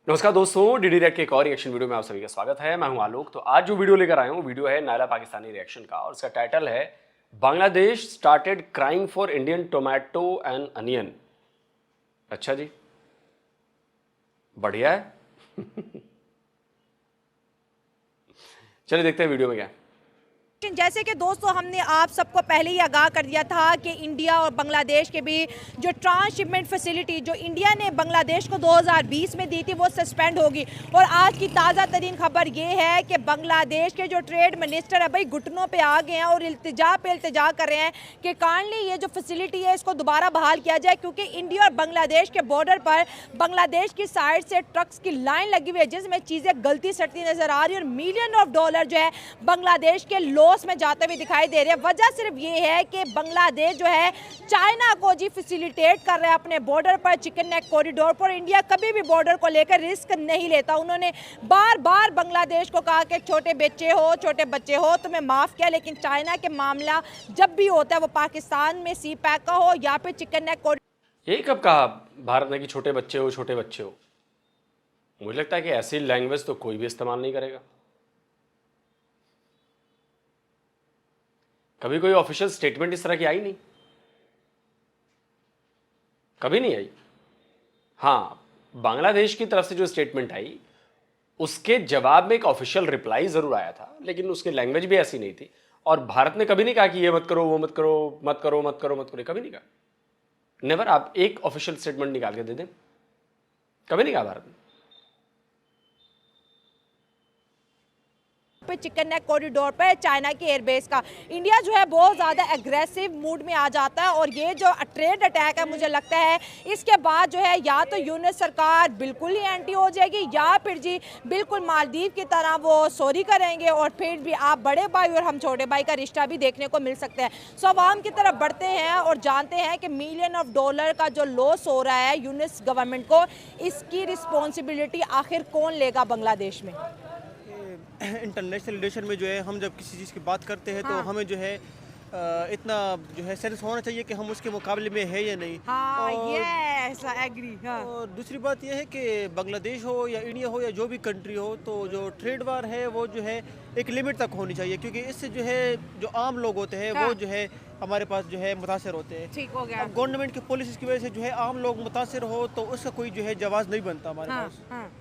नमस्कार दोस्तों, DD react के एक और रिएक्शन वीडियो में आप सभी का स्वागत है। मैं हूं आलोक। तो आज जो वीडियो लेकर आया हूं वीडियो है नायला पाकिस्तानी रिएक्शन का और इसका टाइटल है Bangladesh started crying for Indian tomato and onion. अच्छा जी, बढ़िया है। चलिए देखते हैं वीडियो में क्या है। जैसे कि दोस्तों हमने आप सबको पहले ही आगाह कर दिया था कि इंडिया और बांग्लादेश के बीच जो ट्रांसशिपमेंट फैसिलिटी जो इंडिया ने बांग्लादेश को 2020 में दी थी वो सस्पेंड होगी। और आज की ताज़ा तरीन खबर ये है कि बांग्लादेश के जो ट्रेड मिनिस्टर है भाई घुटनों पे आ गए हैं और इल्तिजा कर रहे हैं कि काइंडली ये जो फैसिलिटी है इसको दोबारा बहाल किया जाए, क्योंकि इंडिया और बांग्लादेश के बॉर्डर पर बांग्लादेश की साइड से ट्रक्स की लाइन लगी हुई है जिसमें चीज़ें गलती सटती नजर आ रही है और मिलियन ऑफ डॉलर जो है बांग्लादेश के लॉस में जाते हुए दिखाई दे रहे हैं। वजह सिर्फ ये है कि बांग्लादेश जो है चाइना को जी फैसिलिटेट कर रहा है अपने बॉर्डर पर चिकन नेक कॉरिडोर पर। इंडिया कभी भी बॉर्डर को लेकर रिस्क नहीं लेता। उन्होंने बार बार बांग्लादेश को कहा कि छोटे बच्चे हो तुम्हें माफ किया, लेकिन चाइना के मामला जब भी होता है वो पाकिस्तान में सी पैक का हो या फिर चिकन नेक कॉरिडोर। ये कब कहा भारत ने कि छोटे बच्चे हो? मुझे लगता है कि ऐसी लैंग्वेज तो कोई भी इस्तेमाल नहीं करेगा। कभी कोई ऑफिशियल स्टेटमेंट इस तरह की आई नहीं, कभी नहीं आई। हाँ, बांग्लादेश की तरफ से जो स्टेटमेंट आई उसके जवाब में एक ऑफिशियल रिप्लाई जरूर आया था, लेकिन उसकी लैंग्वेज भी ऐसी नहीं थी। और भारत ने कभी नहीं कहा कि ये मत करो, वो मत करो, कभी नहीं कहा। नेवर। आप एक ऑफिशियल स्टेटमेंट निकाल के दे दें, कभी नहीं कहा भारत ने। पे चिकन नेक कॉरिडोर पर चाइना के एयरबेस का इंडिया जो है बहुत ज़्यादा एग्रेसिव मूड में आ जाता है। और ये जो ट्रेड अटैक है मुझे लगता है इसके बाद जो है या तो यूनिस सरकार बिल्कुल ही एंटी हो जाएगी या फिर जी बिल्कुल मालदीव की तरह वो सॉरी करेंगे और फिर भी आप बड़े भाई और हम छोटे भाई का रिश्ता भी देखने को मिल सकता है। सो अवाम की तरफ बढ़ते हैं और जानते हैं कि मिलियन ऑफ डॉलर का जो लॉस हो रहा है यूनिस गवर्नमेंट को, इसकी रिस्पॉन्सिबिलिटी आखिर कौन लेगा बांग्लादेश में? इंटरनेशनल रिलेशन में जो है हम जब किसी चीज़ की बात करते हैं तो हमें जो है इतना जो है सेंस होना चाहिए कि हम उसके मुकाबले में है या नहीं। और दूसरी बात यह है कि बांग्लादेश हो या इंडिया हो या जो भी कंट्री हो, तो जो ट्रेड वार है वो जो है एक लिमिट तक होनी चाहिए, क्योंकि इससे जो है जो आम लोग होते हैं वो जो है हमारे पास जो है मुतासर होते हैं। ठीक हो गया। अब गवर्नमेंट की पॉलिसीज की वजह से जो है आम लोग मुतासर हो तो उसका कोई जो है जवाब नहीं बनता हमारे पास।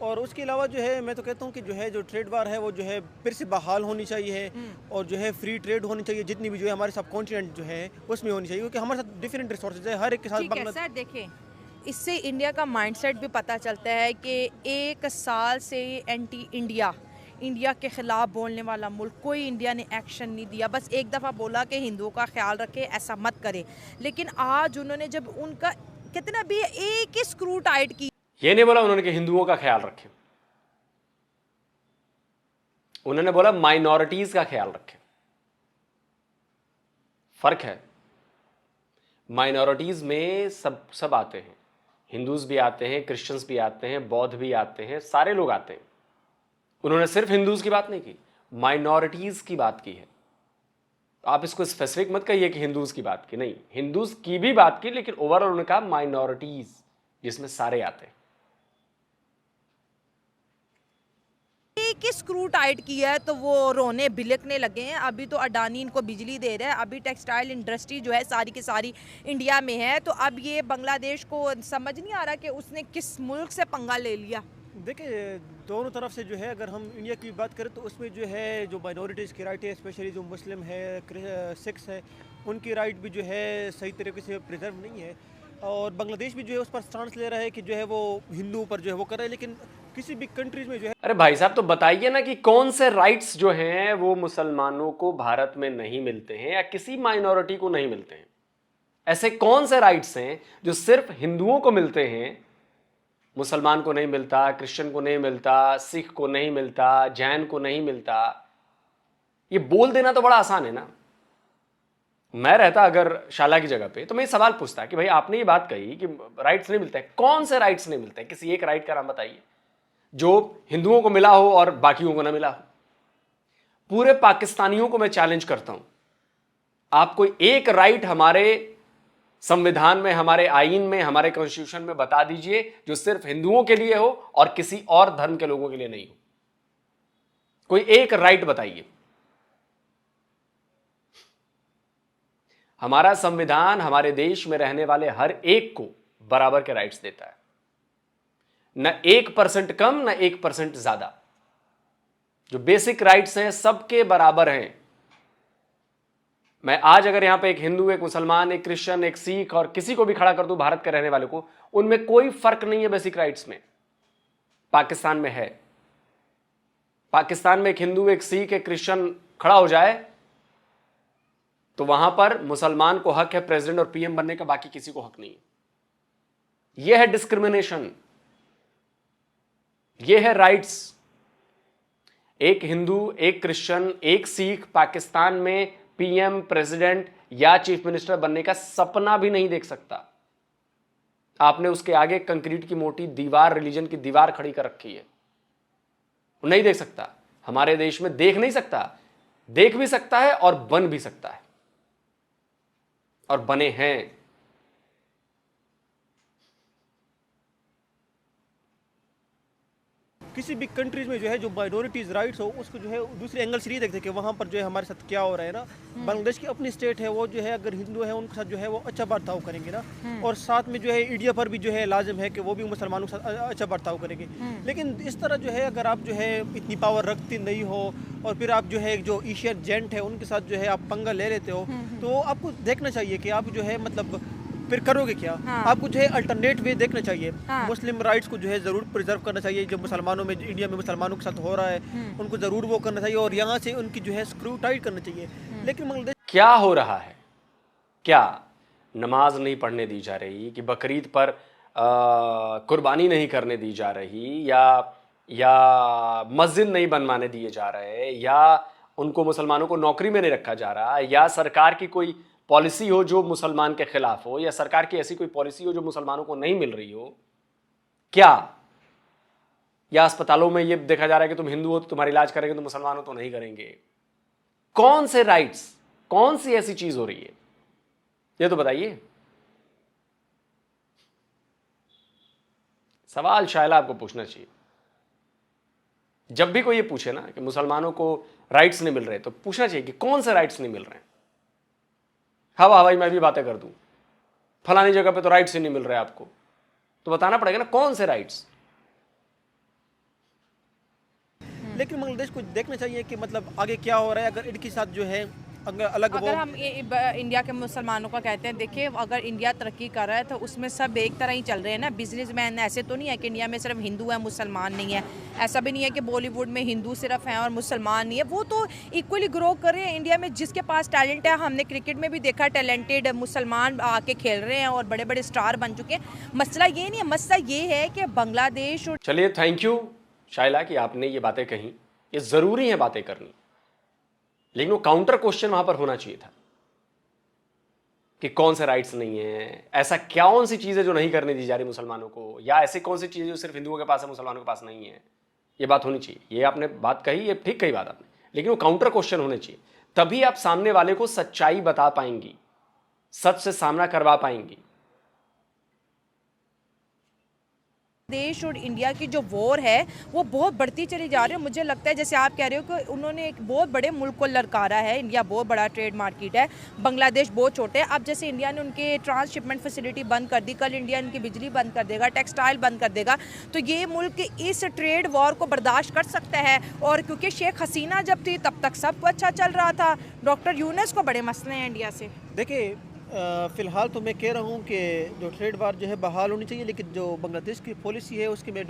और उसके अलावा जो है मैं तो कहता हूँ कि जो है जो ट्रेड वार है वो जो है फिर से बहाल होनी चाहिए और जो है फ्री ट्रेड होनी चाहिए, जितनी भी जो है हमारे सब कॉन्टिनेंट जो है उसमें होनी चाहिए, क्योंकि हमारे साथ डिफरेंट रिसोर्सेज है हर एक के साथ। सर देखें, इससे इंडिया का माइंडसेट भी पता चलता है कि एक साल से एंटी इंडिया के खिलाफ बोलने वाला मुल्क कोई इंडिया ने एक्शन नहीं दिया। बस एक दफ़ा बोला कि हिंदुओं का ख्याल रखे, ऐसा मत करें। लेकिन आज उन्होंने जब उनका कितना भी एक ही स्क्रू टाइट की, ये नहीं बोला उन्होंने कि हिंदुओं का ख्याल रखें, उन्होंने बोला माइनॉरिटीज का ख्याल रखें। फर्क है। माइनॉरिटीज में सब आते हैं, हिंदूज भी आते हैं, क्रिश्चियंस भी आते हैं, बौद्ध भी आते हैं, सारे लोग आते हैं। उन्होंने सिर्फ हिंदूज की बात नहीं की, माइनॉरिटीज की बात की है। आप इसको स्पेसिफिक मत कहिए कि हिंदूज की बात की, नहीं, हिंदूज की भी बात की, लेकिन ओवरऑल उन्होंने कहा माइनॉरिटीज, जिसमें सारे आते हैं। एक ही स्क्रू टाइट किया है तो वो रोने बिलकने लगे हैं। अभी तो अडानी इनको बिजली दे रहा है, अभी टेक्सटाइल इंडस्ट्री जो है सारी की सारी इंडिया में है। तो अब ये बांग्लादेश को समझ नहीं आ रहा कि उसने किस मुल्क से पंगा ले लिया। देखिए, दोनों तरफ से जो है अगर हम इंडिया की बात करें तो उसमें जो है जो माइनॉरिटीज़ की राइट है, स्पेशली जो मुस्लिम है, सिख्स है, उनकी राइट भी जो है सही तरीके से प्रिजर्व नहीं है। और बांग्लादेश भी जो है उस पर स्टांस ले रहा है कि जो है वो हिंदू पर जो है वो कर रहा है, लेकिन किसी भी कंट्रीज में जो है। अरे भाई साहब, तो बताइए ना कि कौन से राइट्स जो हैं वो मुसलमानों को भारत में नहीं मिलते हैं या किसी माइनॉरिटी को नहीं मिलते हैं। ऐसे कौन से राइट्स हैं जो सिर्फ हिंदुओं को मिलते हैं, मुसलमान को नहीं मिलता, क्रिश्चियन को नहीं मिलता, सिख को नहीं मिलता, जैन को नहीं मिलता? ये बोल देना तो बड़ा आसान है ना। मैं रहता अगर शाला की जगह पे तो मैं ये सवाल पूछता कि भाई आपने ये बात कही कि राइट्स नहीं मिलते हैं, कौन से राइट्स नहीं मिलते हैं? किसी एक राइट का नाम बताइए जो हिंदुओं को मिला हो और बाकियों को ना मिला हो। पूरे पाकिस्तानियों को मैं चैलेंज करता हूं, आप कोई एक राइट हमारे संविधान में, हमारे आईन में, हमारे कॉन्स्टिट्यूशन में बता दीजिए जो सिर्फ हिंदुओं के लिए हो और किसी और धर्म के लोगों के लिए नहीं हो। कोई एक राइट बताइए। हमारा संविधान हमारे देश में रहने वाले हर एक को बराबर के राइट्स देता है, न 1% कम न 1% ज्यादा। जो बेसिक राइट्स हैं सबके बराबर हैं। मैं आज अगर यहां पे एक हिंदू, एक मुसलमान, एक क्रिश्चियन, एक सिख और किसी को भी खड़ा कर दूं भारत के रहने वाले को, उनमें कोई फर्क नहीं है बेसिक राइट्स में। पाकिस्तान में है। पाकिस्तान में एक हिंदू, एक सिख, एक क्रिश्चियन खड़ा हो जाए तो वहां पर मुसलमान को हक है प्रेसिडेंट और पीएम बनने का, बाकी किसी को हक नहीं है। यह है डिस्क्रिमिनेशन, यह है राइट्स। एक हिंदू, एक क्रिश्चियन, एक सिख पाकिस्तान में पीएम, प्रेसिडेंट या चीफ मिनिस्टर बनने का सपना भी नहीं देख सकता। आपने उसके आगे कंक्रीट की मोटी दीवार, रिलीजन की दीवार खड़ी कर रखी है, वो नहीं देख सकता। हमारे देश में देख नहीं सकता, देख भी सकता है और बन भी सकता है, और बने हैं। किसी भी कंट्रीज में जो है जो माइनॉरिटीज राइट्स हो उसको जो है दूसरे एंगल से नहीं देखते कि वहाँ पर जो है हमारे साथ क्या हो रहा है ना। बांग्लादेश की अपनी स्टेट है, वो जो है अगर हिंदू है उनके साथ जो है वो अच्छा बर्ताव करेंगे ना, और साथ में जो है इंडिया पर भी जो है लाजिम है कि वो भी मुसलमानों के साथ अच्छा बर्ताव करेंगे। लेकिन इस तरह जो है अगर आप जो है इतनी पावर रखती नहीं हो और फिर आप जो है जो एशियन जेंट है उनके साथ जो है आप पंगा ले लेते हो, तो आपको देखना चाहिए कि आप जो है मतलब फिर करोगे क्या। आपको जो है अल्टरनेट वे देखना चाहिए। मुस्लिम राइट्स को जो है जरूर प्रिजर्व करना चाहिए। जो मुसलमानों में, इंडिया में मुसलमानों के साथ हो रहा है उनको जरूर वो करना चाहिए, और यहाँ से उनकी जो है स्क्रू टाइट करना चाहिए। लेकिन बांग्लादेश क्या हो रहा है? क्या नमाज नहीं पढ़ने दी जा रही, कि बकरीद पर कुर्बानी नहीं करने दी जा रही, या मस्जिद नहीं बनवाने दिए जा रहे, या उनको मुसलमानों को नौकरी में नहीं रखा जा रहा, या सरकार की कोई पॉलिसी हो जो मुसलमान के खिलाफ हो, या सरकार की ऐसी कोई पॉलिसी हो जो मुसलमानों को नहीं मिल रही हो? क्या? या अस्पतालों में ये देखा जा रहा है कि तुम हिंदू हो तो तुम्हारा इलाज करेंगे, तो मुसलमान हो तो नहीं करेंगे? कौन से राइट्स, कौन सी ऐसी चीज हो रही है, ये तो बताइए। सवाल शायला आपको पूछना चाहिए। जब भी कोई ये पूछे ना कि मुसलमानों को राइट्स नहीं मिल रहे, तो पूछना चाहिए कि कौन से राइट्स नहीं मिल रहे हैं। हवा हवाई मैं भी बातें कर दूं, फलानी जगह पे तो राइट्स ही नहीं मिल रहे आपको, तो बताना पड़ेगा ना कौन से राइट्स। लेकिन बांग्लादेश को देखना चाहिए कि मतलब आगे क्या हो रहा है। अगर इनके साथ जो है अगर हम इंडिया के मुसलमानों का कहते हैं, देखिए अगर इंडिया तरक्की कर रहा है तो उसमें सब एक तरह ही चल रहे हैं ना। बिजनेसमैन ऐसे तो नहीं है कि इंडिया में सिर्फ हिंदू है मुसलमान नहीं है। ऐसा भी नहीं है कि बॉलीवुड में हिंदू सिर्फ हैं और मुसलमान नहीं है। वो तो इक्वली ग्रो कर रहे हैं। इंडिया में जिसके पास टैलेंट है, हमने क्रिकेट में भी देखा टैलेंटेड मुसलमान आके खेल रहे हैं और बड़े बड़े स्टार बन चुके हैं। मसला ये नहीं है, मसला ये है कि बांग्लादेश। चलिए, थैंक यू शाइला कि आपने ये बातें कही। ये जरूरी है बातें करनी, लेकिन वो काउंटर क्वेश्चन वहां पर होना चाहिए था कि कौन से राइट्स नहीं है, ऐसा कौन सी चीज है जो नहीं करने दी जा रही मुसलमानों को, या ऐसी कौन सी चीज है जो सिर्फ हिंदुओं के पास है मुसलमानों के पास नहीं है। ये बात होनी चाहिए। ये आपने बात कही, ये ठीक कही बात आपने, लेकिन वो काउंटर क्वेश्चन होने चाहिए। तभी आप सामने वाले को सच्चाई बता पाएंगी, सच से सामना करवा पाएंगी। देश और इंडिया की जो वॉर है वो बहुत बढ़ती चली जा रही है। मुझे लगता है जैसे आप कह रहे हो कि उन्होंने एक बहुत बड़े मुल्क को ललकारा है। इंडिया बहुत बड़ा ट्रेड मार्केट है, बांग्लादेश बहुत छोटे है। अब जैसे इंडिया ने उनके ट्रांसशिपमेंट फैसिलिटी बंद कर दी, कल इंडिया उनकी बिजली बंद कर देगा, टेक्सटाइल बंद कर देगा, तो ये मुल्क इस ट्रेड वॉर को बर्दाश्त कर सकता है। और क्योंकि शेख हसीना जब थी तब तक सब अच्छा चल रहा था। डॉक्टर यूनुस को बड़े मसले हैं इंडिया से। देखिए, फ़िलहाल तो मैं कह रहा हूँ कि जो ट्रेड वार जो है बहाल होनी चाहिए, लेकिन जो बांग्लादेश की पॉलिसी है उसकी मैं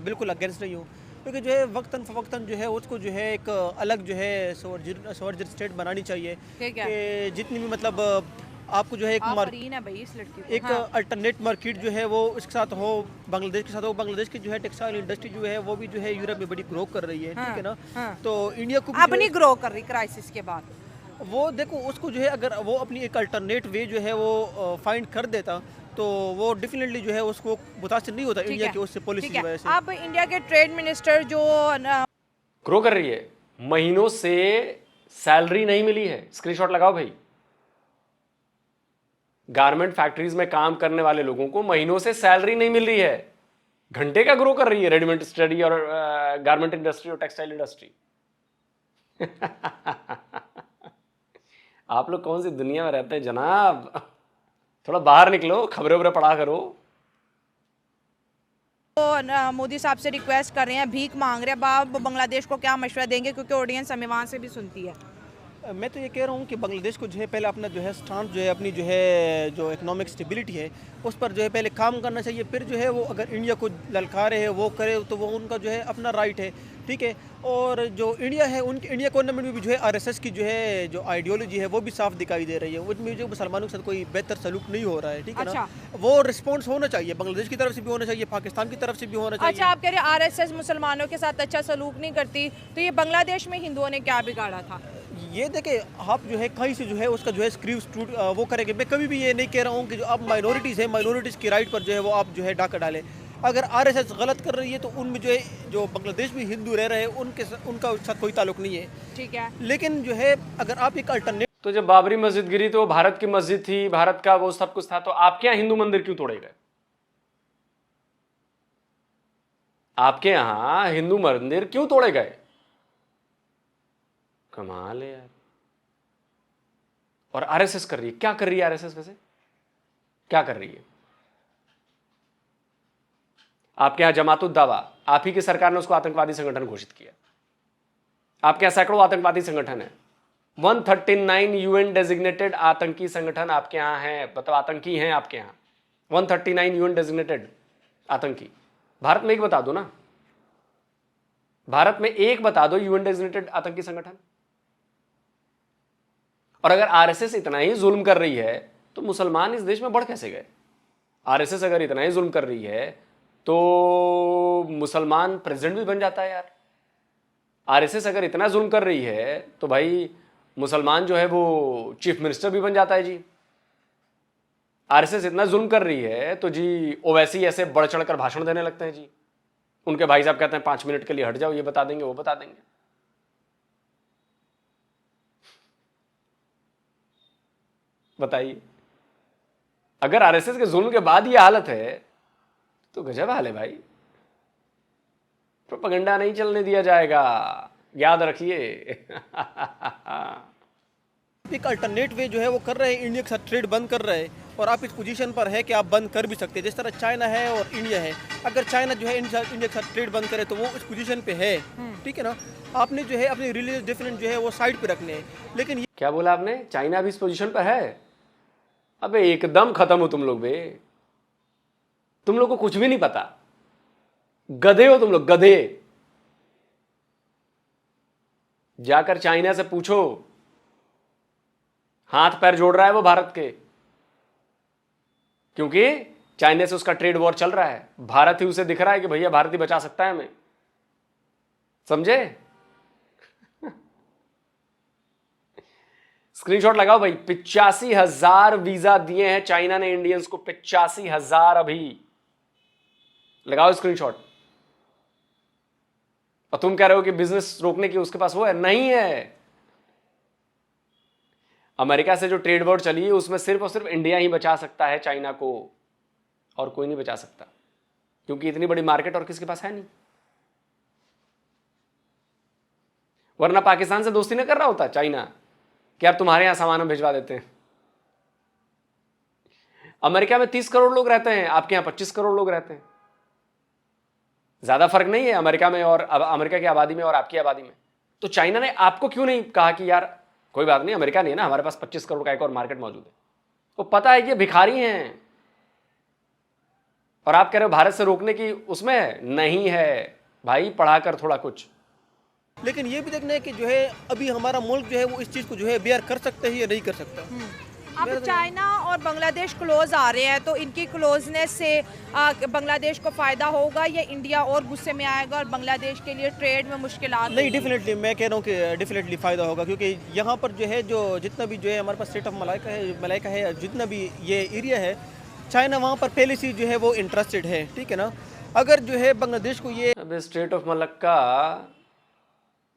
बिल्कुल अगेंस्ट नहीं हूँ। क्योंकि जो है वक्तन फ़वक्तन जो है उसको जो है एक अलग जो है सॉवर्जिन स्टेट बनानी चाहिए कि जितनी भी मतलब आपको जो है एक अल्टरनेट मार्केट जो है वो इसके साथ हो, बांग्लादेश के साथ हो। बांग्लादेश की जो है टेक्सटाइल इंडस्ट्री जो है वो भी जो है यूरोप में बड़ी ग्रो कर रही है, ठीक है ना। तो इंडिया को अब नहीं ग्रो कर रही क्राइसिस के बाद। वो देखो, उसको जो है अगर वो अपनी एक अल्टरनेट वे जो है वो फाइंड कर देता तो वो डेफिनेटली जो है उसको मुतासिर नहीं होता इंडिया की उससे पॉलिसी की वजह से। अब इंडिया के ट्रेड मिनिस्टर जो ग्रो कर रही है, महीनों से सैलरी नहीं मिली है। स्क्रीनशॉट लगाओ भाई, गारमेंट फैक्ट्रीज में काम करने वाले लोगों को महीनों से सैलरी नहीं मिल रही है, घंटे का ग्रो कर रही है रेडीमेड स्टडी और गारमेंट इंडस्ट्री और टेक्सटाइल इंडस्ट्री। आप लोग कौन सी दुनिया में रहते हैं जनाब? थोड़ा बाहर निकलो, खबरें वबरें पढ़ा करो। तो मोदी साहब से रिक्वेस्ट कर रहे हैं, भीख मांग रहे हैं, आप बांग्लादेश को क्या मशवरा देंगे, क्योंकि ऑडियंस हमें वहाँ से भी सुनती है। मैं तो ये कह रहा हूँ कि बांग्लादेश को जो है पहले अपना जो है स्टांस जो है अपनी जो है जो इकोनॉमिक स्टेबिलिटी है उस पर जो है पहले काम करना चाहिए। फिर जो है वो अगर इंडिया को ललकारे है वो करे तो वो उनका जो है अपना राइट है, ठीक है। और जो इंडिया है उनकी इंडिया गवर्नमेंट में भी जो है आरएसएस की जो है जो आइडियोलॉजी है वो भी साफ दिखाई दे रही है, उसमें जो मुसलमानों के साथ कोई बेहतर सलूक नहीं हो रहा है, ठीक है ना। वो रिस्पॉन्स होना चाहिए, बांग्लादेश की तरफ से भी होना चाहिए, पाकिस्तान की तरफ से भी होना चाहिए। अच्छा, आप कह रहे हैं आरएसएस मुसलमानों के साथ अच्छा सलूक नहीं करती, तो ये बांग्लादेश में हिंदुओं ने क्या बिगाड़ा था? ये देखे आप जो है कहीं से जो है उसका जो है स्क्रीव वो करेंगे। मैं कभी भी ये नहीं कह रहा हूँ कि जो आप माइनॉरिटीज़ है माइनॉरिटीज़ की राइट पर जो है वो आप जो है डाका डालें। अगर आरएसएस गलत कर रही है तो उनमें जो है जो बांग्लादेश में हिंदू रह रहे हैं उनका साथ कोई ताल्लुक नहीं है, ठीक है। लेकिन जो है अगर आप एक अल्टरनेट, तो जब बाबरी मस्जिद गिरी तो भारत की मस्जिद थी, भारत का वो सब कुछ था, तो आपके यहाँ हिंदू मंदिर क्यों तोड़े गए? आपके यहां हिंदू मंदिर क्यों तोड़े गए? कमाल है यार। और आरएसएस कर रही है, क्या कर रही है आरएसएस? वैसे क्या कर रही है? आपके यहां जमात उद दावा, आप ही की सरकार ने उसको आतंकवादी संगठन घोषित किया। आपके यहां सैकड़ों आतंकवादी संगठन है, 139 यूएन डेजिग्नेटेड आतंकी संगठन आपके यहां है, मतलब आतंकी हैं आपके यहां 139 यूएन डेजिग्नेटेड आतंकी। भारत में एक बता दो ना, भारत में एक बता दो यूएन डेजिग्नेटेड आतंकी संगठन। और अगर आरएसएस इतना ही जुल्म कर रही है तो मुसलमान इस देश में बढ़ कैसे गए? आरएसएस अगर इतना ही जुल्म कर रही है तो मुसलमान प्रेसिडेंट भी बन जाता है यार। आरएसएस अगर इतना जुल्म कर रही है तो भाई मुसलमान जो है वो चीफ मिनिस्टर भी बन जाता है जी। आरएसएस इतना जुल्म कर रही है तो जी ओवैसी ऐसे बढ़ चढ़कर भाषण देने लगते हैं जी। उनके भाई साहब कहते हैं 5 मिनट के लिए हट जाओ, ये बता देंगे वो बता देंगे। बताइए, अगर आरएसएस के जुल्म के बाद ये हालत है तो गजब हाल है भाई। प्रोपेगेंडा नहीं चलने दिया जाएगा, याद रखिए। एक अल्टरनेट वे जो है वो कर रहे हैं, इंडिया के साथ ट्रेड बंद कर रहे हैं और आप इस पोजीशन पर है कि आप बंद कर भी सकते हैं। जिस तरह चाइना है और इंडिया है, अगर चाइना जो है इंडिया के साथ ट्रेड बंद करे तो वो उस पोजीशन पे है, ठीक है ना। आपने जो है अपने रिलीजियस डिफरेंस जो है वो साइड पे रखने हैं, लेकिन ये क्या बोला आपने? चाइना भी इस पोजीशन पर है? अबे एकदम खत्म हो तुम लोग बे, तुम लोग को कुछ भी नहीं पता, गधे हो तुम लोग, गधे। जाकर चाइना से पूछो, हाथ पैर जोड़ रहा है वो भारत के, क्योंकि चाइना से उसका ट्रेड वॉर चल रहा है। भारत ही उसे दिख रहा है कि भैया भारत ही बचा सकता है हमें, समझे? स्क्रीनशॉट लगाओ भाई। 85,000 वीजा दिए हैं चाइना ने इंडियंस को, 85,000 अभी लगाओ स्क्रीनशॉट। और तुम कह रहे हो कि बिजनेस रोकने की उसके पास वो है? नहीं है। अमेरिका से जो ट्रेड वॉर चली है उसमें सिर्फ और सिर्फ इंडिया ही बचा सकता है चाइना को, और कोई नहीं बचा सकता, क्योंकि इतनी बड़ी मार्केट और किसके पास है नहीं। वरना पाकिस्तान से दोस्ती न कर रहा होता चाइना कि यार तुम्हारे यहां सामान हम भिजवा देते हैं। अमेरिका में 30 करोड़ लोग रहते हैं, आपके यहां 25 करोड़ लोग रहते हैं, ज्यादा फर्क नहीं है अमेरिका में और अमेरिका की आबादी में और आपकी आबादी में। तो चाइना ने आपको क्यों नहीं कहा कि यार कोई बात नहीं, अमेरिका नहीं है ना, हमारे पास 25 करोड़ का एक और मार्केट मौजूद है। वो पता है कि भिखारी हैं, और आप कह रहे हो भारत से रोकने की उसमें है? नहीं है भाई, पढ़ा कर थोड़ा कुछ। लेकिन ये भी देखना है कि जो है अभी हमारा मुल्क जो है वो इस चीज़ को जो है बेयर कर सकता है या नहीं कर सकता। अब चाइना और बांग्लादेश क्लोज आ रहे हैं, तो इनकी क्लोजनेस से बांग्लादेश को फ़ायदा होगा या इंडिया और गुस्से में आएगा और बांग्लादेश के लिए ट्रेड में मुश्किलात? नहीं, डेफिनेटली मैं कह रहा हूँ कि डेफिनेटली फ़ायदा होगा, क्योंकि यहाँ पर जो है जो जितना भी जो है हमारे पास स्टेट ऑफ मलाइका है, जितना भी ये एरिया है, चाइना वहाँ पर पहले से जो है वो इंटरेस्टेड है, ठीक है ना। अगर जो है बांग्लादेश को ये अब स्टेट ऑफ मलक्का,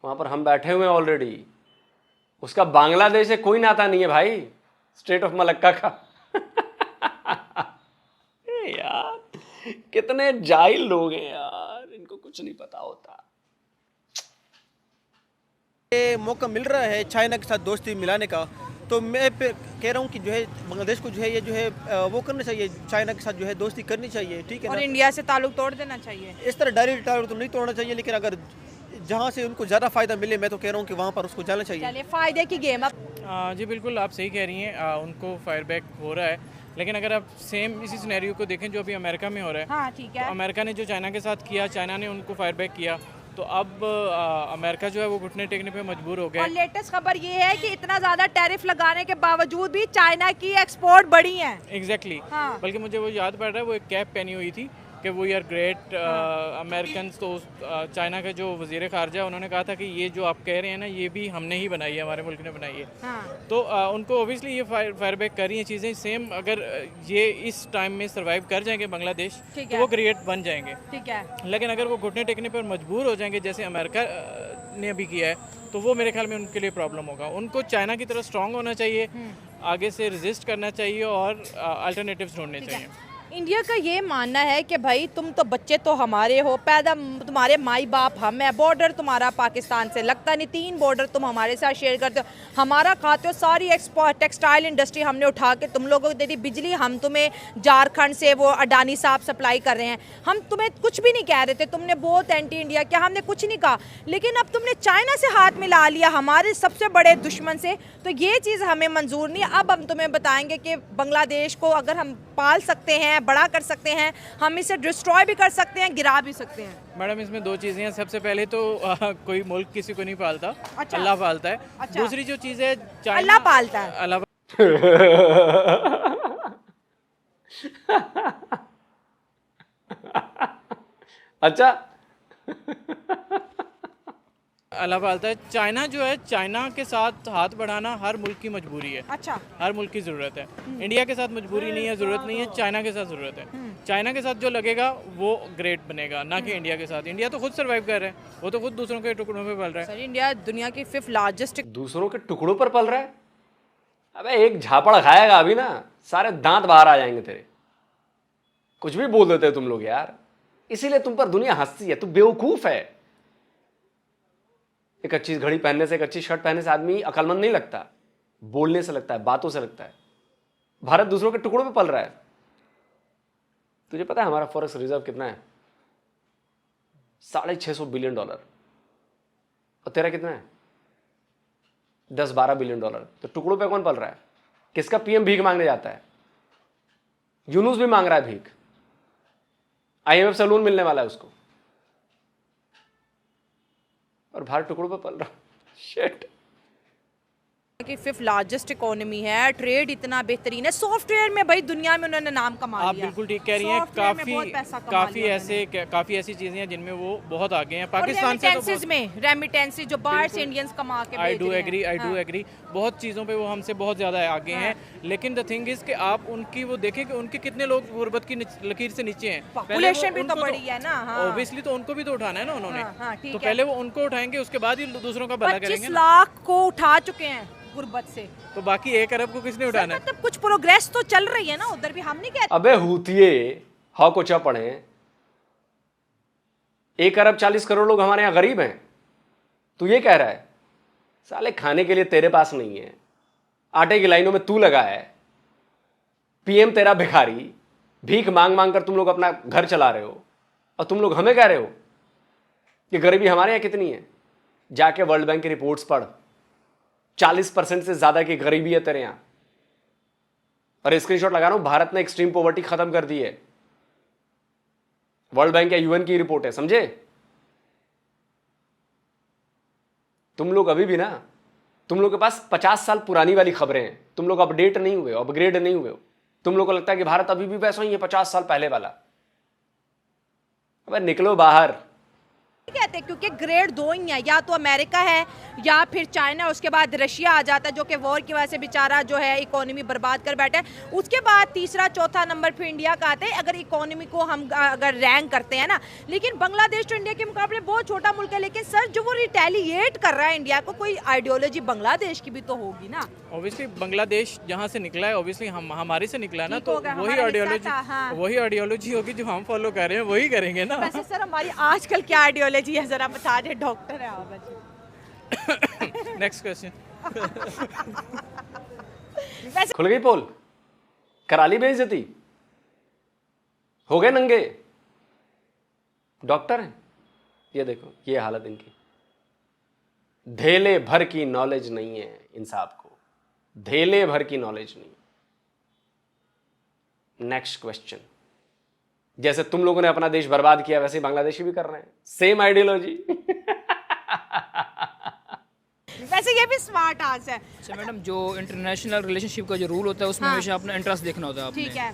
वहां पर हम बैठे हुए हैं ऑलरेडी, उसका बांग्लादेश से कोई नाता नहीं है भाई, स्टेट ऑफ मलक्का का। यार कितने जाहिल लोग हैं यार, इनको कुछ नहीं पता होता। ये मौका मिल रहा है चाइना के साथ दोस्ती मिलाने का, तो मैं कह रहा हूँ कि जो है बांग्लादेश को जो है ये जो है वो करना चाहिए, चाइना के साथ जो है दोस्ती करनी चाहिए, ठीक है और ना। इंडिया से ताल्लुक तोड़ देना चाहिए। इस तरह डायरेक्ट ताल्लुक तो नहीं तोड़ना चाहिए, लेकिन अगर जहाँ से उनको ज़्यादा फ़ायदा मिले, मैं तो कह रहा हूँ कि वहाँ पर उसको जाना चाहिए। चलिए फायदे की गेम अब। जी बिल्कुल, आप सही कह रही हैं। उनको फायर बैक हो रहा है, लेकिन अगर आप सेम इसी सिनेरियो को देखें जो अभी अमेरिका में हो रहा है, हाँ ठीक है। तो अमेरिका ने जो चाइना के साथ किया, चाइना ने उनको फायर बैक किया, तो अब अमेरिका जो है वो घुटने टेकने पे मजबूर हो गया और है। लेटेस्ट खबर ये है कि इतना ज्यादा टैरिफ लगाने के बावजूद भी चाइना की एक्सपोर्ट बढ़ी है। एग्जैक्टली हाँ। बल्कि मुझे वो याद पड़ रहा है, वो एक कैप पहनी हुई थी कि वी आर ग्रेट अमेरिकन। तो चाइना का जो वजीर खारजा उन्होंने कहा था कि ये जो आप कह रहे हैं ना, ये भी हमने ही बनाई है, हमारे मुल्क ने बनाई है। हाँ। तो उनको ओबियसली ये फायर बैक कर रही हैं चीज़ें सेम। अगर ये इस टाइम में सर्वाइव कर जाएंगे बांग्लादेश, ठीक तो है। वो ग्रेट बन जाएंगे। ठीक है। लेकिन अगर वो घुटने टेकने पर मजबूर हो जाएंगे जैसे अमेरिका ने अभी किया है, तो वो मेरे ख्याल में उनके लिए प्रॉब्लम होगा। उनको चाइना की तरह स्ट्रांग होना चाहिए, आगे से रेजिस्ट करना चाहिए और अल्टरनेटिव्स ढूंढने चाहिए। इंडिया का ये मानना है कि भाई तुम तो बच्चे तो हमारे हो, पैदा तुम्हारे माई बाप हम है, बॉर्डर तुम्हारा पाकिस्तान से लगता नहीं, 3 बॉर्डर तुम हमारे साथ शेयर करते हो, हमारा खाते हो, सारी एक्सपोर्ट टेक्सटाइल इंडस्ट्री हमने उठा के तुम लोगों को दे दी, बिजली हम तुम्हें झारखंड से वो अडानी साहब सप्लाई कर रहे हैं, हम तुम्हें कुछ भी नहीं कह रहे थे, तुमने बहुत एंटी इंडिया किया, हमने कुछ नहीं कहा, लेकिन अब तुमने चाइना से हाथ मिला लिया, हमारे सबसे बड़े दुश्मन से, तो ये चीज़ हमें मंजूर नहीं। अब हम तुम्हें बताएंगे कि बांग्लादेश को अगर हम पाल सकते हैं, बड़ा कर सकते हैं, हम इसे डिस्ट्रॉय भी कर सकते हैं, गिरा भी सकते हैं। मैडम इसमें 2 चीज़ें हैं। सबसे पहले तो कोई मुल्क किसी को नहीं पालता, अच्छा। अल्लाह पालता है। अच्छा। दूसरी जो चीज़ है, चाइना अल्लाह पालता है। अल्लाह अच्छा अल्लाह पालता है। चाइना जो है, चाइना के साथ हाथ बढ़ाना हर मुल्क की मजबूरी है, अच्छा। हर मुल्क की ज़रूरत है। इंडिया के साथ मजबूरी नहीं है, ज़रूरत नहीं है, चाइना के साथ ज़रूरत है। चाइना के साथ जो लगेगा वो ग्रेट बनेगा, ना कि इंडिया के साथ। इंडिया तो खुद सर्वाइव कर रहा है, वो तो खुद दूसरों के टुकड़ों पे पल रहा है। सर इंडिया दुनिया की 5th लार्जेस्ट। दूसरों के टुकड़ों पर पल रहा है। अबे एक झापड़ खाएगा अभी ना, सारे दांत बाहर आ जाएंगे तेरे। कुछ भी बोल देते हो तुम लोग यार, इसीलिए तुम पर दुनिया हंसती है। तू बेवकूफ है। एक अच्छी घड़ी पहनने से, एक अच्छी शर्ट पहनने से आदमी अकलमंद नहीं लगता, बोलने से लगता है, बातों से लगता है। भारत दूसरों के टुकड़ों पे पल रहा है। तुझे पता है हमारा फॉरेक्स रिजर्व कितना है? $650 बिलियन। और तेरा कितना है? 10-12 बिलियन डॉलर। तो टुकड़ों पे कौन पल रहा है? किसका पीएम भीख मांगने जाता है? यूनुस भी मांग रहा है भीख, IMF से लोन मिलने वाला है उसको, और भारत टुकड़ों पे पल रहा। शिट। की 5th लार्जेस्ट इकोनॉमी है, ट्रेड इतना बेहतरीन है, सॉफ्टवेयर में भाई दुनिया में उन्होंने नाम कमा लिया। आप बिल्कुल ठीक कह रही हैं। सॉफ्टवेयर में बहुत पैसा कमा लिया उन्होंने। काफ़ी ऐसी चीज़ें हैं जिनमें वो बहुत आगे हैं और पाकिस्तान से। रेमिटेंसेस में, रेमिटेंसेस जो बाहर से इंडियंस कमा के आई भेज डू रहे एग्री, हैं। I do agree. बहुत चीज़ों पे वो हमसे बहुत ज़्यादा आगे हैं, लेकिन द थिंग इज़ कि आप उनकी वो देखें कि उनके कितने लोग गुर्बत की लकीर से नीचे हैं। पॉपुलेशन भी तो बड़ी है ना। हाँ। ऑब्वियसली तो उनको भी तो उठाना है ना उन्होंने। हाँ, ठीक तो है। पहले वो उनको उठाएंगे, उसके बाद ही दूसरों का भला 25 करेंगे ना। लाख को उठा चुके हैं गुर्बत से। तो बाकी 1 अरब को किसने उठाना है? मतलब कुछ प्रोग्रेस तो चल रही है ना उधर भी, हम नहीं कहते। अबे हूतिये हाउ को चा पढ़े, 1 अरब 40 करोड़ लोग हमारे यहां गरीब हैं। तू ये कह रहा है साले खाने के लिए तेरे पास नहीं है, आटे की लाइनों में तू लगा है, पीएम तेरा भिखारी, भीख मांग मांग कर तुम लोग अपना घर चला रहे हो, और तुम लोग हमें कह रहे हो कि गरीबी हमारे यहां कितनी है। जाके वर्ल्ड बैंक की रिपोर्ट्स पढ़, 40% से ज्यादा की गरीबी है तेरे यहां। और स्क्रीनशॉट लगा रहा हूं, भारत ने एक्सट्रीम पॉवर्टी खत्म कर दी है। वर्ल्ड बैंक या यूएन की रिपोर्ट है, समझे? तुम लोग अभी भी ना, तुम लोग के पास 50 साल पुरानी वाली खबरें हैं, तुम लोग अपडेट नहीं हुए हो, अपग्रेड नहीं हुए हो। तुम लोग को लगता है कि भारत अभी भी वैसा ही है 50 साल पहले वाला। अबे निकलो बाहर। ठीक है, कहते क्योंकि ग्रेड 2 ही है, या तो अमेरिका है या फिर चाइना, उसके बाद रशिया आ जाता है जो कि वॉर की वजह से बेचारा जो है इकोनॉमी बर्बाद कर बैठा है, उसके बाद तीसरा चौथा नंबर फिर इंडिया का आता है अगर इकोनॉमी को हम अगर रैंक करते हैं ना। लेकिन बांग्लादेश तो इंडिया के मुकाबले बहुत छोटा मुल्क है, लेकिन सर जो वो रिटेलिएट कर रहा है इंडिया को, कोई आइडियोलॉजी बांग्लादेश की भी तो होगी ना। ऑब्वियसली बांग्लादेश जहाँ से निकला है, ऑब्वियसली हम हमारे से निकला है ना, ठीक तो हो गया, वही हमारा आइडियोलॉजी रिश्ता था, हाँ। वही आइडियोलॉजी होगी जो हम फॉलो कर रहे हैं, वही करेंगे ना। वैसे सर हमारी आजकल क्या आइडियोलॉजी है जरा बता दे, डॉक्टर है आप वैसे। Next question. खुल गई पोल, करा ली बेइज्जती, हो गए नंगे, डॉक्टर हैं ये देखो, ये हालत इनकी, धेले भर की नॉलेज नहीं है इन साहब को, धेले भर की नॉलेज नहीं। नेक्स्ट क्वेश्चन, जैसे तुम लोगों ने अपना देश बर्बाद किया वैसे ही बांग्लादेशी भी कर रहे हैं, सेम आइडियोलॉजी। वैसे ये भी स्मार्ट आंसर है। अच्छा मैडम, जो इंटरनेशनल रिलेशनशिप का जो रूल होता है उसमें हमेशा अपना इंटरेस्ट देखना होता है आपने। ठीक है,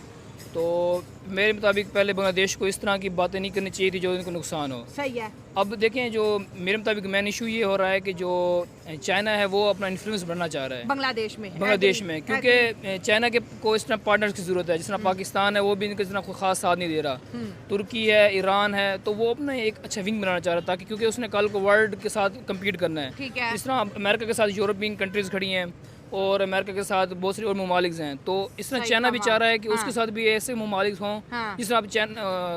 तो मेरे मुताबिक पहले बांग्लादेश को इस तरह की बातें नहीं करनी चाहिए थी जो इनको नुकसान हो। सही है। अब देखें, जो मेरे मुताबिक मेन इशू ये हो रहा है कि जो चाइना है वो अपना इन्फ्लुएंस बढ़ना चाह रहा है बांग्लादेश में क्योंकि चाइना के को इस तरह पार्टनर्स की ज़रूरत है, जिस तरह पाकिस्तान है वो भी इनके इतना कोई खास साथ नहीं दे रहा, तुर्की है, ईरान है, तो वो अपना एक अच्छा विंग बनाना चाह रहा था ताकि, क्योंकि उसने कल को वर्ल्ड के साथ कम्पीट करना है। ठीक है। जिस तरह अमेरिका के साथ यूरोपियन कंट्रीज़ खड़ी हैं और अमेरिका के साथ बहुत सारे और ममालिक हैं, तो इस तरह चाइना भी चाह रहा है कि उसके साथ भी ऐसे ममालिक हों। जिस तरह अब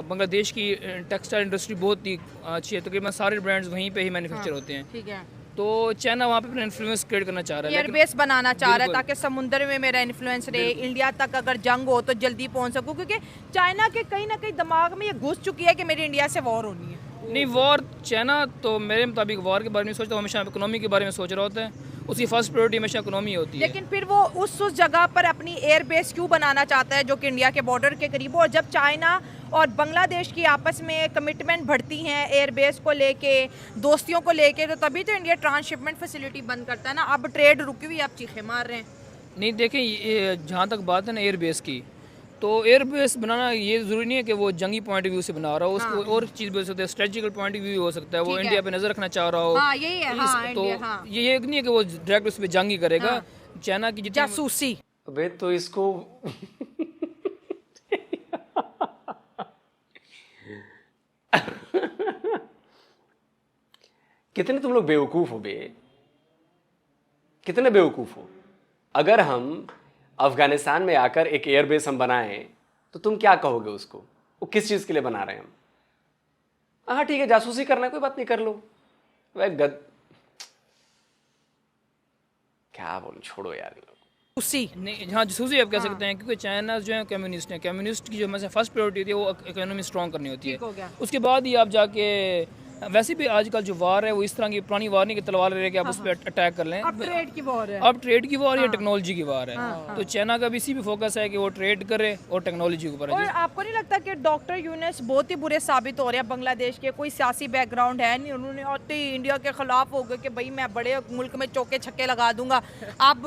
बांग्लादेश की टेक्सटाइल इंडस्ट्री बहुत ही अच्छी है, तकरीबन सारे ब्रांड्स वहीं पे ही मैन्युफैक्चर होते हैं। ठीक है। तो चाइना वहाँ पे अपना इन्फ्लुएंस क्रिएट करना चाह रहा है, एयरबेस बनाना चाह रहा है ताकि समुद्र में मेरा इन्फ्लुएंस रहे, इंडिया तक अगर जंग हो तो जल्दी पहुंच सकूं, क्योंकि चाइना के कहीं ना कहीं दिमाग में ये घुस चुकी है कि मेरी इंडिया से वॉर होनी है। नहीं, वॉर चाइना तो मेरे मुताबिक वॉर के बारे में सोचता हूँ, हमेशा इकोनॉमी के बारे में सोच रहा होता है, उसकी फर्स्ट प्रायोरिटी हमेशा इकोनॉमी होती है। लेकिन फिर वो उस जगह पर अपनी एयरबेस क्यों बनाना चाहता है जो कि इंडिया के बॉर्डर के करीब हो, और जब चाइना और बांग्लादेश की आपस में कमिटमेंट बढ़ती हैं एयरबेस को लेके, दोस्तियों को लेके, तो तभी तो इंडिया ट्रांसशिपमेंट फैसिलिटी बंद करता है ना। अब ट्रेड रुकी हुई, आप चीखे मार रहे हैं। नहीं देखें, जहाँ तक बात है ना एयरबेस की, तो एयरबेस बनाना ये ज़रूरी नहीं है कि वो जंगी पॉइंट ऑफ व्यू से बना रहा हो, उसको और चीज़ भी हो सकती है, स्ट्रेटेजिकल पॉइंट ऑफ व्यू हो सकता है, वो इंडिया पे नज़र रखना चाह रहा हो। हाँ, यही है। हाँ, तो इंडिया, हाँ। ये नहीं है कि वो डायरेक्ट उस पर जंग ही करेगा। चाइना की जितनी जासूसी। अबे तो इसको कितने तुम लोग बेवकूफ हो बे, कितने बेवकूफ हो। अगर हम अफगानिस्तान में आकर एक एयरबेस हम बनाएं तो तुम क्या कहोगे उसको, वो किस चीज के लिए बना रहे हैं हम। हाँ ठीक है, जासूसी करना है, कोई बात नहीं, कर लो। वह क्या बोलूं, छोड़ो यार इन लोग। नहीं, हाँ जासूसी आप कह सकते हैं, क्योंकि चाइना जो है कम्युनिस्ट है, कम्युनिस्ट की जो हमें फर्स्ट प्रायोरिटी होती है वो इकोनॉमी स्ट्रॉन्ग करनी होती है, उसके बाद ही आप जाके, वैसे भी आजकल जो वार है वो इस तरह की पुरानी वार नहीं कि तलवार ले के आप उस पर अटैक कर लें। अब ट्रेड की वार है, अब ट्रेड की वार या टेक्नोलॉजी की वार है। तो चाइना का भी इसी भी फोकस है कि वो ट्रेड करे और टेक्नोलॉजी के ऊपर। और आपको नहीं लगता कि डॉक्टर यूनुस बहुत ही बुरे साबित हो रहे हैं बांग्लादेश के, कोई सियासी बैकग्राउंड है नहीं, उन्होंने आते ही इंडिया के खिलाफ हो गए कि भाई मैं बड़े मुल्क में चौके छक्के लगा दूंगा। अब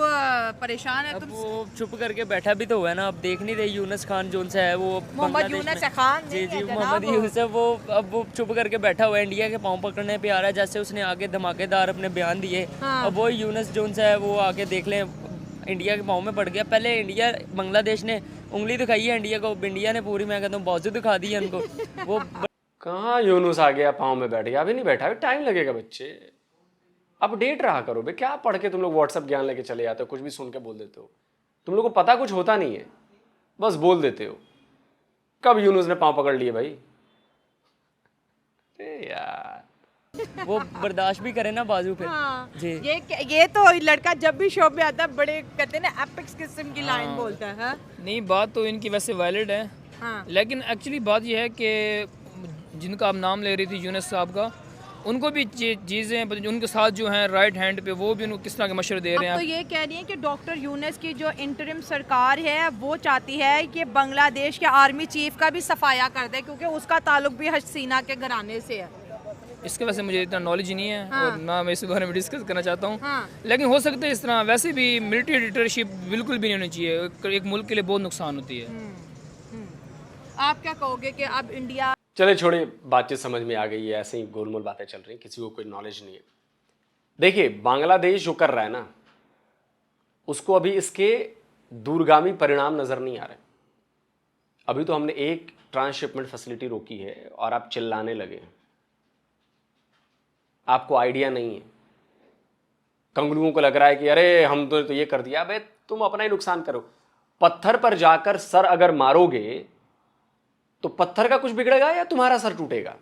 परेशान है तुम। वो चुप करके बैठा भी तो हुआ है ना, अब देख नहीं रहे यूनुस खान जोन सा है वो मोहम्मद यूनुस खान, जी जी मोहम्मद यूनुस, वो अब वो चुप करके बैठा हुआ है, इंडिया के पाँव पकड़ने पे आ रहा है, जैसे उसने आगे धमाकेदार अपने बयान दिए। अब वो यूनुस जोन सा है वो आगे देख लें इंडिया के पाँव में पड़ गया। पहले इंडिया बांग्लादेश ने उंगली दिखाई है इंडिया को, इंडिया ने पूरी, मैं कहता हूँ बाजू दिखा दी है उनको। वो कहाँ यूनुस आ गया पाँव में बैठ गया, अभी नहीं बैठा, अभी टाइम लगेगा बच्चे, अपडेट रहा करो बे। क्या पढ़ के तुम लोग व्हाट्सएप ज्ञान लेके चले जाते हो, कुछ भी सुन के बोल देते हो, तुम लोग को पता कुछ होता नहीं है, बस बोल देते हो। कब यूनुस ने पाँव पकड़ लिए भाई, यार वो बर्दाश्त भी करे ना बाजू पे। हाँ, जी ये तो लड़का जब भी शो में आता है बड़े कहते हैं ना एपिक्स किस्म की लाइन बोलता है। हाँ? नहीं, बात तो इनकी वैसे वैलिड है। हाँ। लेकिन एक्चुअली बात यह है कि जिनका आप नाम ले रही थी यूनुस साहब का, उनको भी चीज़ें उनके साथ जो हैं राइट हैंड पे, वो भी उनको किस तरह के मशवरे दे रहे हैं। तो ये कह रही है कि डॉक्टर यूनुस की जो इंटरिम सरकार है वो चाहती है कि बांग्लादेश के आर्मी चीफ का भी सफाया कर दे, क्योंकि उसका ताल्लुक भी हसीना के घराने से है। इसके वैसे मुझे इतना नॉलेज ही नहीं है। हाँ। और ना मैं इस बारे में डिस्कस करना चाहता हूँ। हाँ। लेकिन हो सकता है इस तरह, वैसे भी मिलिट्री डिक्टेटरशिप बिल्कुल भी नहीं होनी चाहिए, एक मुल्क के लिए बहुत नुकसान होती है। आप क्या कहोगे कि अब इंडिया चले छोड़िए, बातचीत समझ में आ गई है, ऐसे ही गोलमोल बातें चल रही, किसी को कोई नॉलेज नहीं है। देखिए, बांग्लादेश जो कर रहा है ना, उसको अभी इसके दूरगामी परिणाम नजर नहीं आ रहे। अभी तो हमने एक ट्रांसशिपमेंट फैसिलिटी रोकी है और आप चिल्लाने लगे, आपको आइडिया नहीं है। कंगलुओं को लग रहा है कि अरे हम तो ये कर दिया। भाई तुम अपना ही नुकसान करो। पत्थर पर जाकर सर अगर मारोगे तो पत्थर का कुछ बिगड़ेगा या तुम्हारा सर टूटेगा?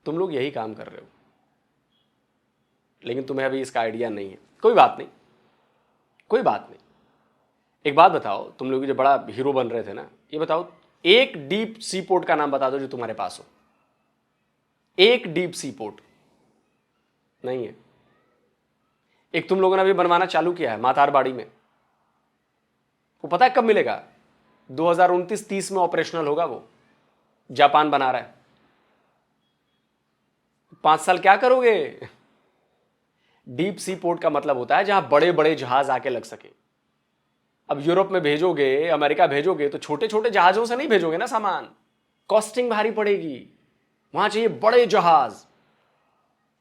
तुम लोग यही काम कर रहे हो, लेकिन तुम्हें अभी इसका आइडिया नहीं है। कोई बात नहीं, कोई बात नहीं। एक बात बताओ, तुम लोग जो बड़ा हीरो बन रहे थे ना, ये बताओ एक डीप सी पोर्ट का नाम बता दो जो तुम्हारे पास हो। एक डीप सी पोर्ट नहीं है। एक तुम लोगों ने अभी बनवाना चालू किया है मातारबाड़ी में, वो पता है कब मिलेगा? 2029-30 में ऑपरेशनल होगा। वो जापान बना रहा है। 5 साल क्या करोगे? डीप सी पोर्ट का मतलब होता है जहां बड़े बड़े जहाज आके लग सके। अब यूरोप में भेजोगे, अमेरिका भेजोगे, तो छोटे छोटे जहाजों से नहीं भेजोगे ना सामान, कॉस्टिंग भारी पड़ेगी। वहां चाहिए बड़े जहाज,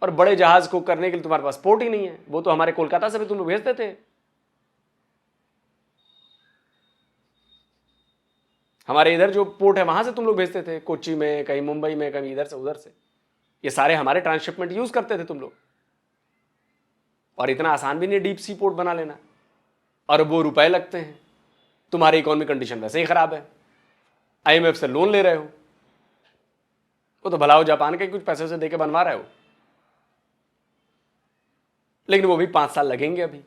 और बड़े जहाज को करने के लिए तुम्हारे पास पोर्ट ही नहीं है। वो तो हमारे कोलकाता से भी तुम लोग भेजते थे। हमारे इधर जो पोर्ट है वहां से तुम लोग भेजते थे, कोच्चि में, कहीं मुंबई में, कहीं इधर से उधर से। ये सारे हमारे ट्रांसशिपमेंट यूज करते थे तुम लोग। और इतना आसान भी नहीं डीप सी पोर्ट बना लेना, अरबों रुपए लगते हैं। तुम्हारी इकोनॉमिक कंडीशन वैसे ही खराब है, IMF से लोन ले रहे हो, वो तो भला हो जापान के कुछ पैसे से देके बनवा रहे हो, लेकिन वो भी 5 साल लगेंगे अभी।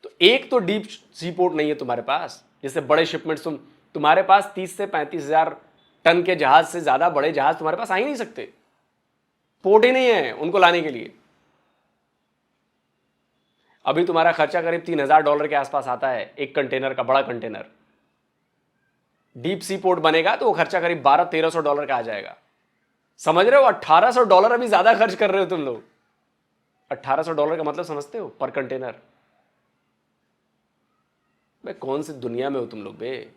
तो एक तो डीप सी पोर्ट नहीं है तुम्हारे पास, जिससे बड़े शिपमेंट्स तुम्हारे पास 30 से 35 हजार टन के जहाज से ज्यादा बड़े जहाज तुम्हारे पास आ ही नहीं सकते। पोर्ट ही नहीं है उनको लाने के लिए। अभी तुम्हारा खर्चा करीब $3000 के आसपास आता है एक कंटेनर का, बड़ा कंटेनर। डीप सी पोर्ट बनेगा तो वो खर्चा करीब $1200-1300 का आ जाएगा। समझ रहे हो? $1800 अभी ज्यादा खर्च कर रहे हो तुम लोग। $1800 का मतलब समझते हो? पर कंटेनर। बे कौन सी दुनिया में हो तुम लोग बे?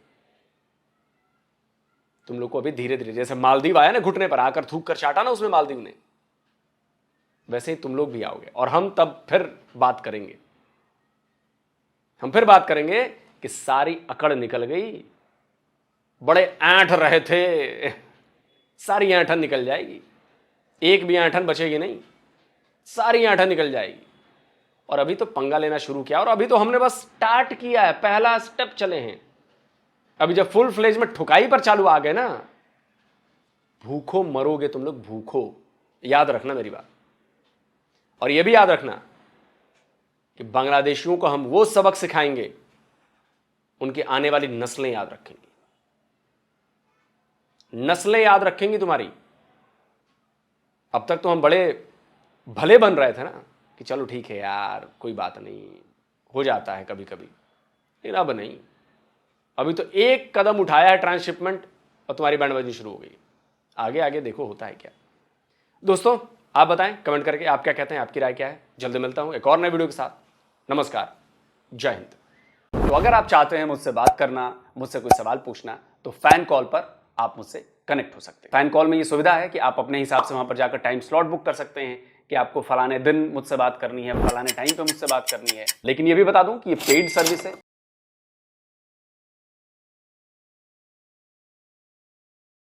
तुम लोग को अभी धीरे धीरे, जैसे मालदीव आया ना घुटने पर, आकर थूक कर चाटा ना उसमें मालदीव ने, वैसे ही तुम लोग भी आओगे। और हम तब फिर बात करेंगे, हम फिर बात करेंगे कि सारी अकड़ निकल गई, बड़े ऐंठ रहे थे, सारी ऐंठन निकल जाएगी, एक भी ऐंठन बचेगी नहीं, सारी ऐंठन निकल जाएगी। और अभी तो पंगा लेना शुरू किया, और अभी तो हमने बस स्टार्ट किया है, पहला स्टेप चले हैं। अभी जब फुल फ्लेज में ठुकाई पर चालू आ गए ना, भूखो मरोगे तुम लोग, भूखो। याद रखना मेरी बात। और यह भी याद रखना कि बांग्लादेशियों को हम वो सबक सिखाएंगे, उनकी आने वाली नस्लें याद रखेंगी, नस्लें याद रखेंगी तुम्हारी। अब तक तो हम बड़े भले बन रहे थे ना कि चलो ठीक है यार, कोई बात नहीं, हो जाता है कभी कभी, लेकिन अब नहीं। अभी तो एक कदम उठाया है ट्रांसशिपमेंट और तुम्हारी बैंडबाजी शुरू हो गई। आगे आगे देखो होता है क्या। दोस्तों आप बताएं कमेंट करके, आप क्या कहते हैं, आपकी राय क्या है। जल्दी मिलता हूं एक और नए वीडियो के साथ। नमस्कार, जय हिंद। तो अगर आप चाहते हैं मुझसे बात करना, मुझसे कोई सवाल पूछना, तो फैन कॉल पर आप मुझसे कनेक्ट हो सकते हैं। फैन कॉल में ये सुविधा है कि आप अपने हिसाब से वहां पर जाकर टाइम स्लॉट बुक कर सकते हैं कि आपको फलाने दिन मुझसे बात करनी है, फलाने टाइम पे मुझसे बात करनी है। लेकिन ये भी बता दूं कि ये पेड सर्विस है,